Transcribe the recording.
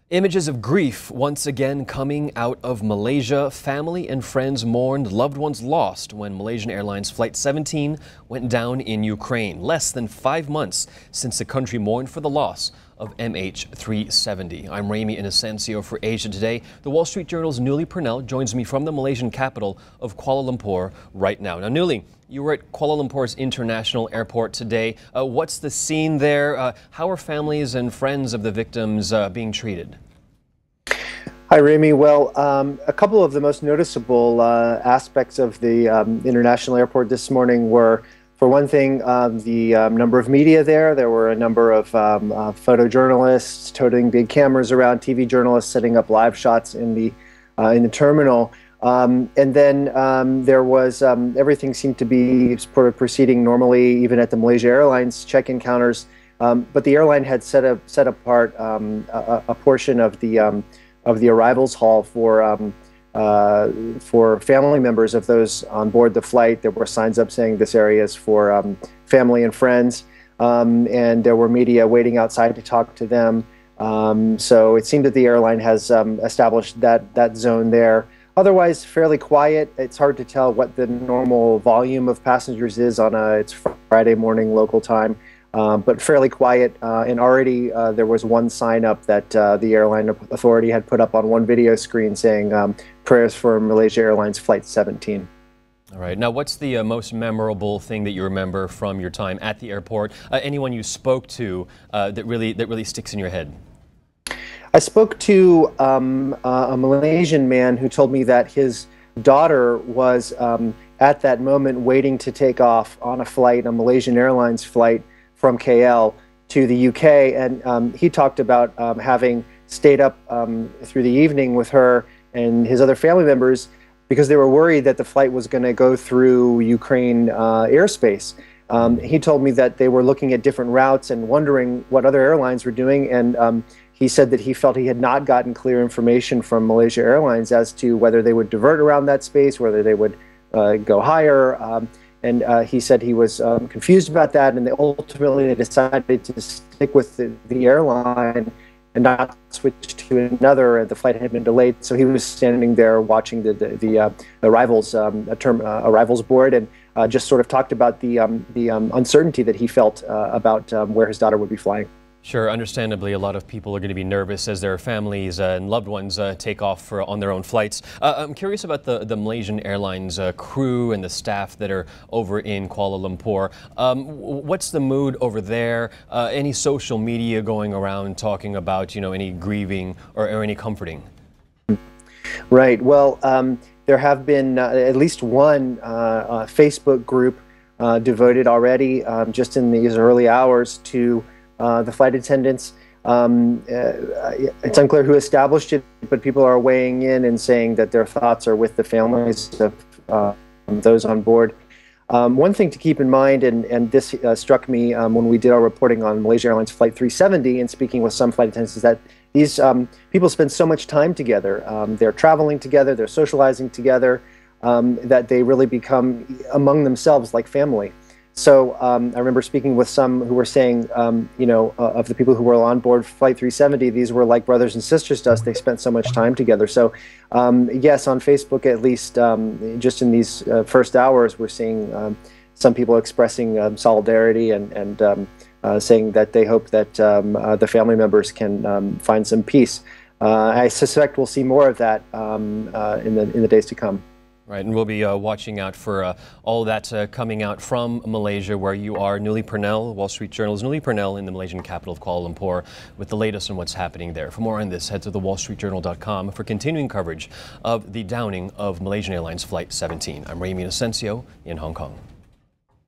Images of grief once again coming out of Malaysia. Family and friends mourned loved ones lost when Malaysian Airlines Flight 17 went down in Ukraine. Less than 5 months since the country mourned for the loss of MH17. I'm Ramy Inocencio for Asia Today. The Wall Street Journal's Newley Purnell joins me from the Malaysian capital of Kuala Lumpur right now. Now, Newley, you were at Kuala Lumpur's international airport today. What's the scene there? How are families and friends of the victims being treated? Hi, Ramy. Well, a couple of the most noticeable aspects of the international airport this morning were, for one thing, the number of media there. There were a number of photojournalists toting big cameras around, TV journalists setting up live shots in the terminal. And then there was everything seemed to be proceeding normally, even at the Malaysia Airlines check-in counters. But the airline had set apart a portion of the arrivals hall for family members of those on board the flight. There were signs up saying this area is for family and friends, and there were media waiting outside to talk to them. So it seemed that the airline has established that zone there. Otherwise, fairly quiet. It's hard to tell what the normal volume of passengers is on it's Friday morning local time. But fairly quiet, and already there was one sign up that the airline authority had put up on one video screen saying prayers for Malaysia Airlines Flight 17. All right. Now, what's the most memorable thing that you remember from your time at the airport? Anyone you spoke to that really sticks in your head? I spoke to a Malaysian man who told me that his daughter was at that moment waiting to take off on a flight, a Malaysian Airlines flight, from KL to the UK, and he talked about having stayed up through the evening with her and his other family members because they were worried that the flight was going to go through Ukraine airspace. He told me that they were looking at different routes and wondering what other airlines were doing, and he said that he felt he had not gotten clear information from Malaysia Airlines as to whether they would divert around that space, whether they would go higher. And he said he was confused about that, and they ultimately decided to stick with the airline and not switch to another. And the flight had been delayed, so he was standing there watching the arrivals board, and just sort of talked about the uncertainty that he felt about where his daughter would be flying. Sure, understandably, a lot of people are going to be nervous as their families and loved ones take off on their own flights. I'm curious about the Malaysian Airlines crew and the staff that are over in Kuala Lumpur. What's the mood over there? Any social media going around talking about, any grieving or any comforting? Right. Well, there have been at least one Facebook group devoted already, just in these early hours, to the flight attendants. It's unclear who established it, but people are weighing in and saying that their thoughts are with the families of those on board. One thing to keep in mind, and this struck me when we did our reporting on Malaysia Airlines Flight 370 and speaking with some flight attendants, is that these people spend so much time together. They're traveling together, they're socializing together, that they really become among themselves like family. So I remember speaking with some who were saying, of the people who were on board Flight 370, these were like brothers and sisters to us. They spent so much time together. So yes, on Facebook, at least just in these first hours, we're seeing some people expressing solidarity and saying that they hope that the family members can find some peace. I suspect we'll see more of that in the days to come. Right, and we'll be watching out for all that coming out from Malaysia, where you are. Newley Purnell, Wall Street Journal's Newley Purnell in the Malaysian capital of Kuala Lumpur with the latest on what's happening there. For more on this, head to thewallstreetjournal.com for continuing coverage of the downing of Malaysian Airlines Flight 17. I'm Ramy Inocencio in Hong Kong.